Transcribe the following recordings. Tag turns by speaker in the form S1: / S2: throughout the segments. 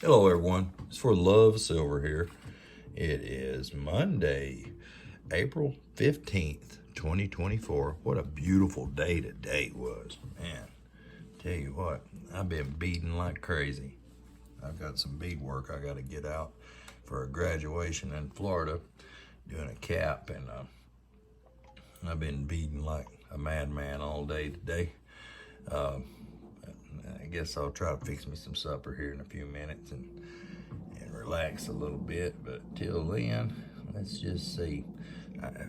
S1: Hello everyone, it's for the love of silver here. It is Monday, April 15th, 2024. What a beautiful day today was. Man, tell you what, I've been beading like crazy. I've got some bead work I got to get out for a graduation in Florida, doing a cap, and I've been beading like a madman all day today. I guess I'll try to fix me some supper here in a few minutes and relax a little bit. But till then, let's just see.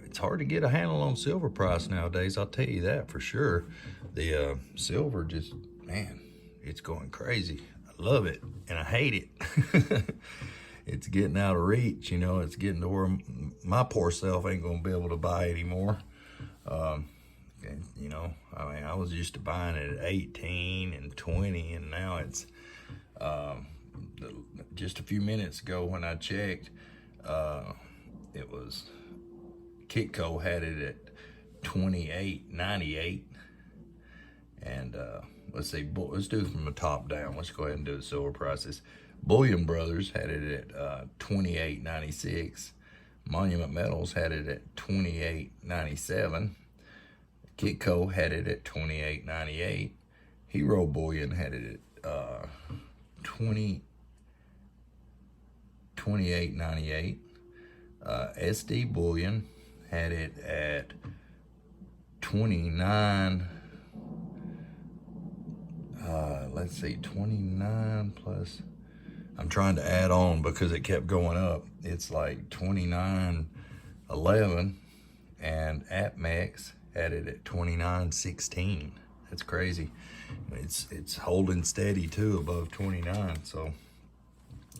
S1: It's hard to get a handle on silver price nowadays. I'll tell you that for sure. The silver just, man, it's going crazy. I love it and I hate it. It's getting out of reach. You know, it's getting to where my poor self ain't gonna be able to buy anymore. You know, I mean, I was used to buying it at 18 and 20, and now it's just a few minutes ago when I checked, it was Kitco had it at 28.98, and let's see, let's do it from the top down. Let's go ahead and do the silver prices. Bullion Brothers had it at 28.96. Monument Metals had it at 28.97. Kitco had it at 28.98. Hero Bullion had it at 28.98. SD Bullion had it at 29. Let's see, 29 plus. I'm trying to add on because it kept going up. It's like 29.11, and APMEX had it at 29.16. That's crazy. It's holding steady too above 29. So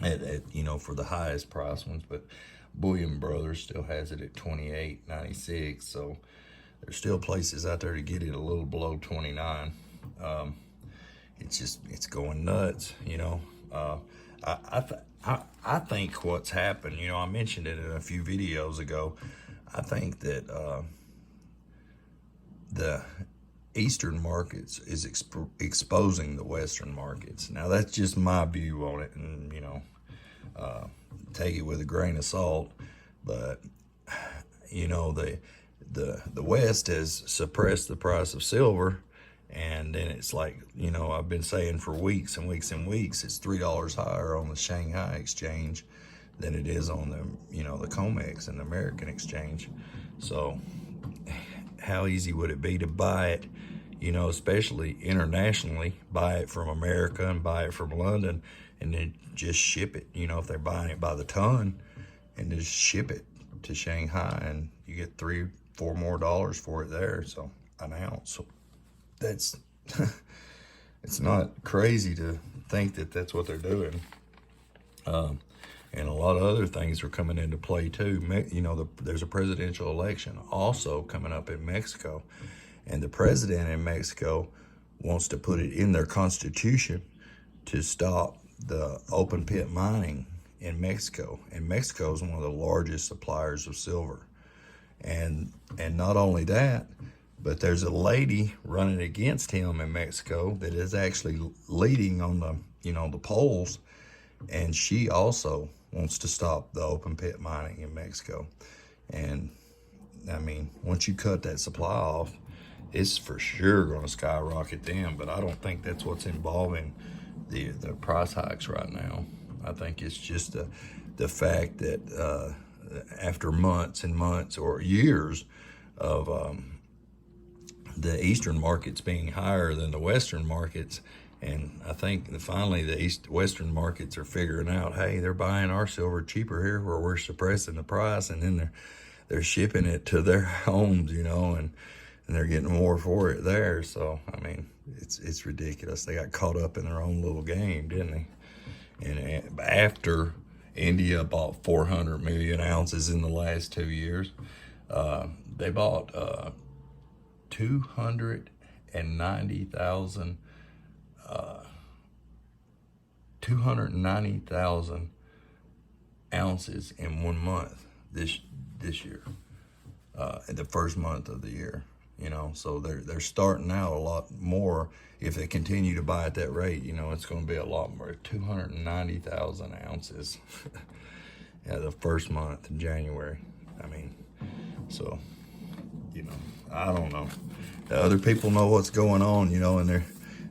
S1: at you know, for the highest price ones, but Bullion Brothers still has it at 28.96. So there's still places out there to get it a little below 29. It's going nuts. You know, I think what's happened. You know, I mentioned it in a few videos ago. I think that the Eastern markets is exposing the Western markets. Now that's just my view on it, and you know, take it with a grain of salt. But you know, the West has suppressed the price of silver, and then it's like, you know, I've been saying for weeks and weeks and weeks, it's $3 higher on the Shanghai exchange than it is on the, you know, the COMEX and the American exchange. So how easy would it be to buy it, you know, especially internationally, buy it from America and buy it from London, and then just ship it, you know, if they're buying it by the ton, and just ship it to Shanghai, and you get $3-4 more for it there. So an ounce. So that's it's not crazy to think that that's what they're doing. And a lot of other things are coming into play too. You know, there's a presidential election also coming up in Mexico, and the president in Mexico wants to put it in their constitution to stop the open pit mining in Mexico. And Mexico is one of the largest suppliers of silver. And not only that, but there's a lady running against him in Mexico that is actually leading on the, you know, the polls, and she also wants to stop the open pit mining in Mexico. And I mean, once you cut that supply off, it's for sure going to skyrocket them. But I don't think that's what's involving the price hikes right now. I think it's just the fact that after months and months or years of the Eastern markets being higher than the Western markets, and I think that finally the Western markets are figuring out, hey, they're buying our silver cheaper here where we're suppressing the price, and then they're shipping it to their homes, you know, and they're getting more for it there. So I mean, it's ridiculous. They got caught up in their own little game, didn't they? And after India bought 400 million ounces in the last 2 years, they bought 290,000 ounces in 1 month this year, in the first month of the year. you know, so they're starting out a lot more. If they continue to buy at that rate, you know, it's going to be a lot more. 290,000 ounces yeah, the first month in January. I mean, so, you know, I don't know. The other people know what's going on, you know, and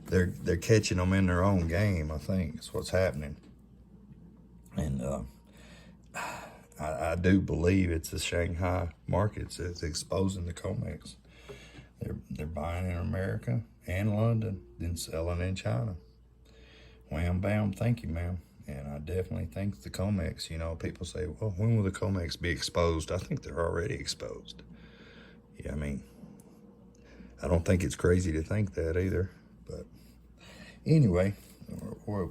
S1: they're catching them in their own game. I think is what's happening, and I do believe it's the Shanghai markets that's exposing the COMEX. They're buying in America and London, then selling in China. Wham bam, thank you, ma'am. And I definitely think the COMEX, you know, people say, well, when will the COMEX be exposed? I think they're already exposed. Yeah, I mean, I don't think it's crazy to think that either. But anyway, we're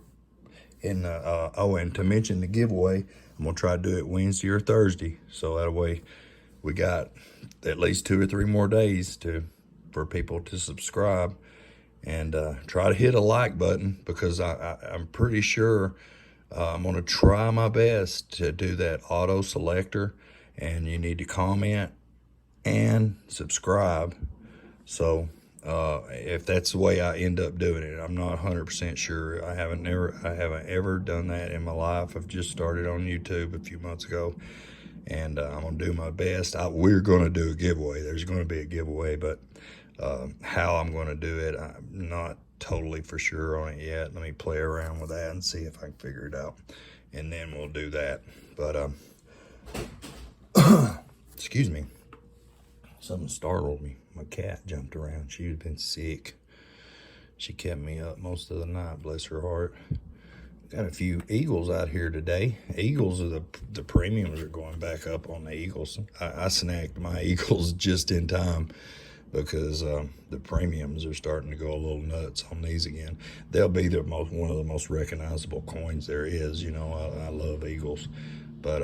S1: in, and to mention the giveaway, I'm going to try to do it Wednesday or Thursday. So that way we got at least 2 or 3 more days for people to subscribe and try to hit a like button, because I'm pretty sure I'm going to try my best to do that auto selector, and you need to comment and subscribe. So if that's the way I end up doing it, I'm not 100% sure. I haven't ever done that in my life. I've just started on YouTube a few months ago, and I'm gonna do my best. We're gonna do a giveaway. There's gonna be a giveaway, but how I'm gonna do it, I'm not totally for sure on it yet. Let me play around with that and see if I can figure it out, and then we'll do that. But excuse me, something startled me. My cat jumped around. She'd been sick. She kept me up most of the night, bless her heart. Got a few eagles out here today. Eagles are the premiums are going back up on the eagles. I snagged my eagles just in time, because the premiums are starting to go a little nuts on these again. They'll be one of the most recognizable coins there is. You know, I love eagles, but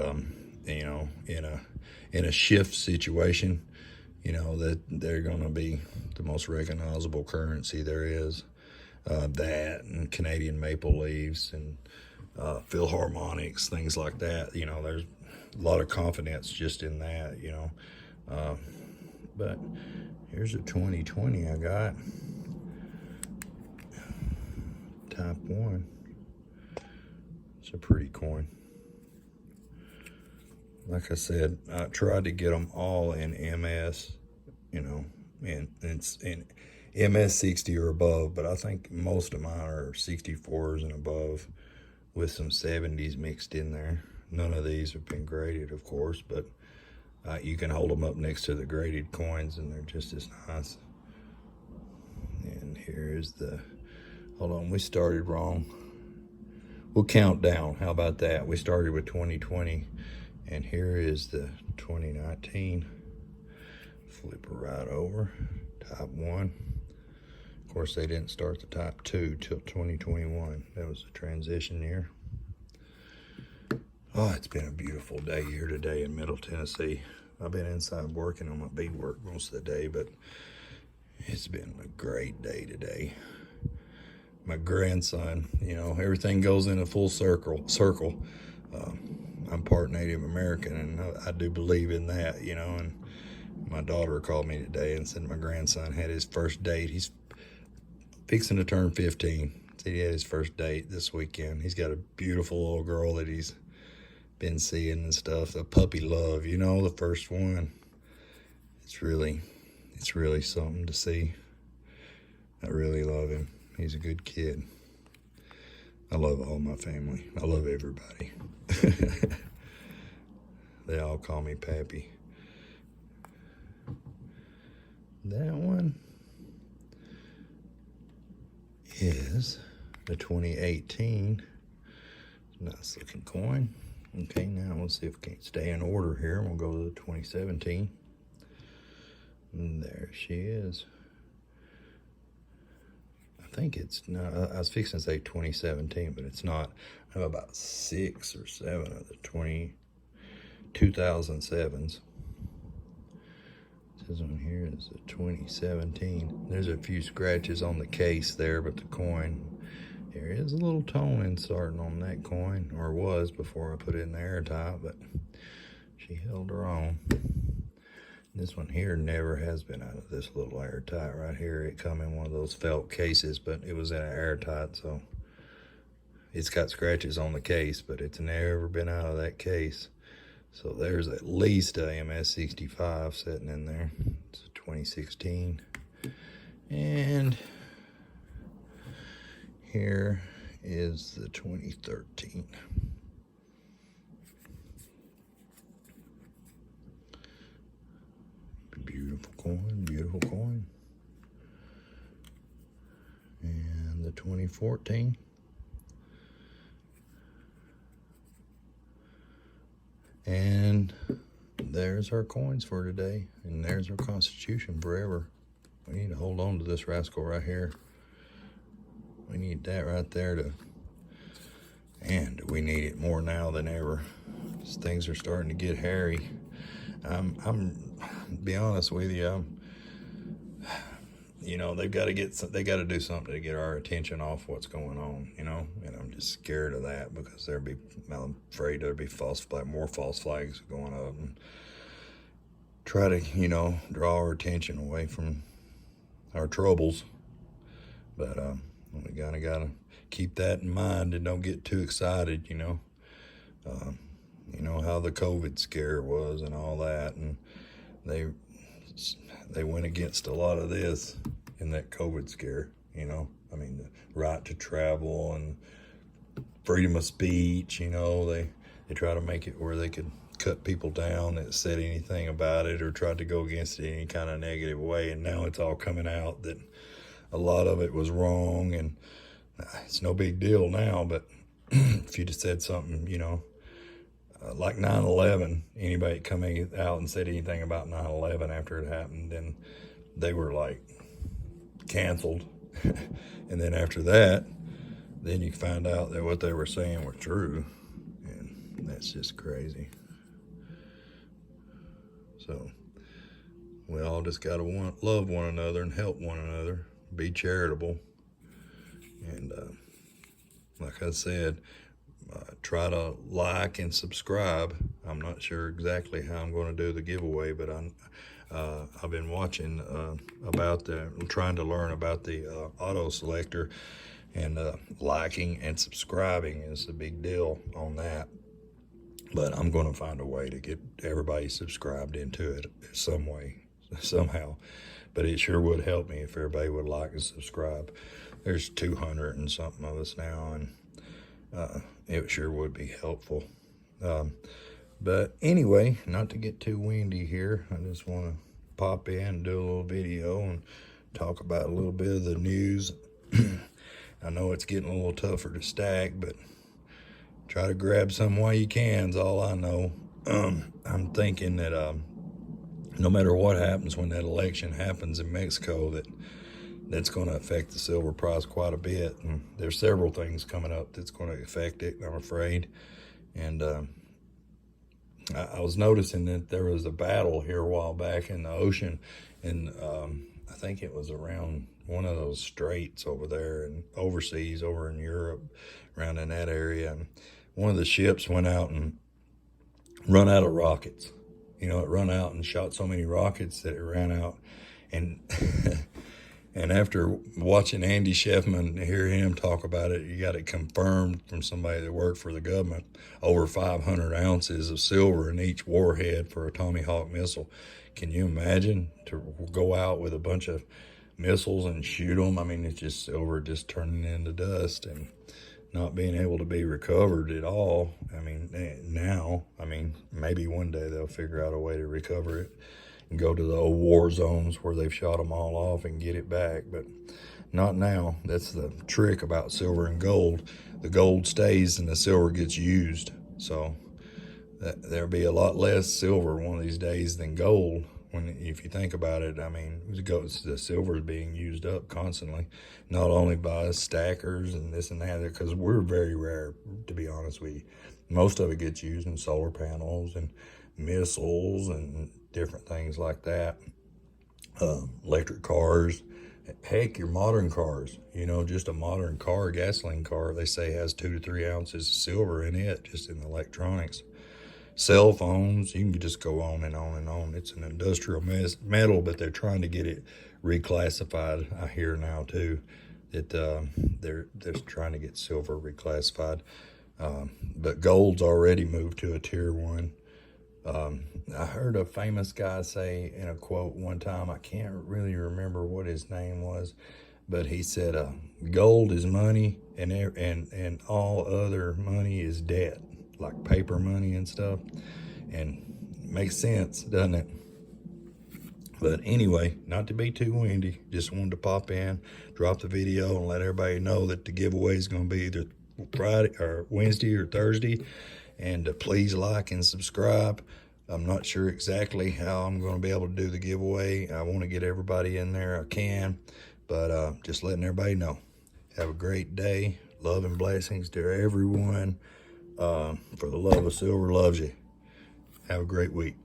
S1: you know, in a shift situation, you know, that they're going to be the most recognizable currency there is. That and Canadian maple leaves and Philharmonics, things like that. You know, there's a lot of confidence just in that, you know. But here's a 2020 I got. Type 1. It's a pretty coin. Like I said, I tried to get them all in MS, you know, and it's in MS 60 or above, but I think most of mine are 64s and above with some 70s mixed in there. None of these have been graded, of course, but you can hold them up next to the graded coins and they're just as nice. And here's hold on, we started wrong. We'll count down. How about that? We started with 2020. And here is the 2019. Flip her right over. Type 1. Of course, they didn't start the Type 2 till 2021. That was the transition year. Oh, it's been a beautiful day here today in Middle Tennessee. I've been inside working on my beadwork most of the day, but it's been a great day today. My grandson, you know, everything goes in a full circle. I'm part Native American, and I do believe in that, you know. And my daughter called me today and said my grandson had his first date. He's fixing to turn 15. Said he had his first date this weekend. He's got a beautiful little girl that he's been seeing and stuff. The puppy love, you know, the first one. It's really something to see. I really love him. He's a good kid. I love all my family. I love everybody. They all call me Pappy. That one is the 2018. Nice looking coin. Okay, now let's see if we can stay in order here. We'll go to the 2017. And there she is. I think it's not, I was fixing to say 2017, but it's not. I have about 6 or 7 of the 2007s. It says on here is a 2017. There's a few scratches on the case there, but the coin, there is a little toning starting on that coin, or was before I put it in the airtight, but she held her own. This one here never has been out of this little airtight right here. It come in one of those felt cases, but it was in an airtight, so it's got scratches on the case, but it's never been out of that case. So there's at least a MS65 sitting in there. It's a 2016. And here is the 2013. Beautiful coin, beautiful coin. And the 2014. And there's our coins for today. And there's our Constitution forever. We need to hold on to this rascal right here. We need that right there to, and we need it more now than ever. Things are starting to get hairy. I'm be honest with you, you know, they got to do something to get our attention off what's going on, you know, and I'm just scared of that because I'm afraid there'll be more false flags going up and try to, you know, draw our attention away from our troubles. But we gotta keep that in mind and don't get too excited, you know. You know how the COVID scare was and all that, and they went against a lot of this in that COVID scare, you know. I mean, the right to travel and freedom of speech, you know, they try to make it where they could cut people down that said anything about it or tried to go against it in any kind of negative way. And now it's all coming out that a lot of it was wrong, and it's no big deal now. But if you'd have said something, you know, like 9/11, anybody coming out and said anything about 9/11 after it happened, then they were like canceled. And then after that, then you find out that what they were saying were true, and that's just crazy. So we all just gotta love one another and help one another, be charitable, and like I said, try to like and subscribe. I'm not sure exactly how I'm going to do the giveaway, but I've been watching trying to learn about the auto selector, and liking and subscribing is a big deal on that. But I'm going to find a way to get everybody subscribed into it some way, somehow. But it sure would help me if everybody would like and subscribe. There's 200 and something of us now, and it sure would be helpful. But anyway, not to get too windy here, I just want to pop in and do a little video and talk about a little bit of the news. I know it's getting a little tougher to stack, but try to grab some while you can is all I know. I'm thinking that no matter what happens when that election happens in Mexico, that's going to affect the silver price quite a bit. And there's several things coming up that's going to affect it, I'm afraid. And I was noticing that there was a battle here a while back in the ocean, and I think it was around one of those straits over there and overseas, over in Europe, around in that area. And one of the ships went out and run out of rockets. You know, it run out and shot so many rockets that it ran out. And and after watching Andy Sheffman, hear him talk about it, you got it confirmed from somebody that worked for the government, over 500 ounces of silver in each warhead for a Tommy Hawk missile. Can you imagine to go out with a bunch of missiles and shoot them? I mean, it's just silver just turning into dust and not being able to be recovered at all. I mean, now, maybe one day they'll figure out a way to recover it and go to the old war zones where they've shot them all off and get it back, but not now. That's the trick about silver and gold. The gold stays and the silver gets used. So there'll be a lot less silver one of these days than gold. If you think about it, I mean, the silver is being used up constantly, not only by stackers and this and that, because we're very rare, to be honest with you. Most of it gets used in solar panels and missiles and different things like that. Electric cars, heck, your modern cars, you know, just a modern car, gasoline car, they say has 2 to 3 ounces of silver in it, just in the electronics. cell phones. You can just go on and on and on. It's an industrial metal, but they're trying to get it reclassified. I hear now too that they're trying to get silver reclassified. But gold's already moved to a tier 1. I heard a famous guy say in a quote one time, I can't really remember what his name was, but he said, gold is money and all other money is debt, like paper money and stuff. And it makes sense, doesn't it? But anyway, not to be too windy, just wanted to pop in, drop the video, and let everybody know that the giveaway is going to be either Friday or Wednesday or Thursday. And please like and subscribe. I'm not sure exactly how I'm going to be able to do the giveaway. I want to get everybody in there I can, but just letting everybody know. Have a great day. Love and blessings to everyone. For the love of silver loves you. Have a great week.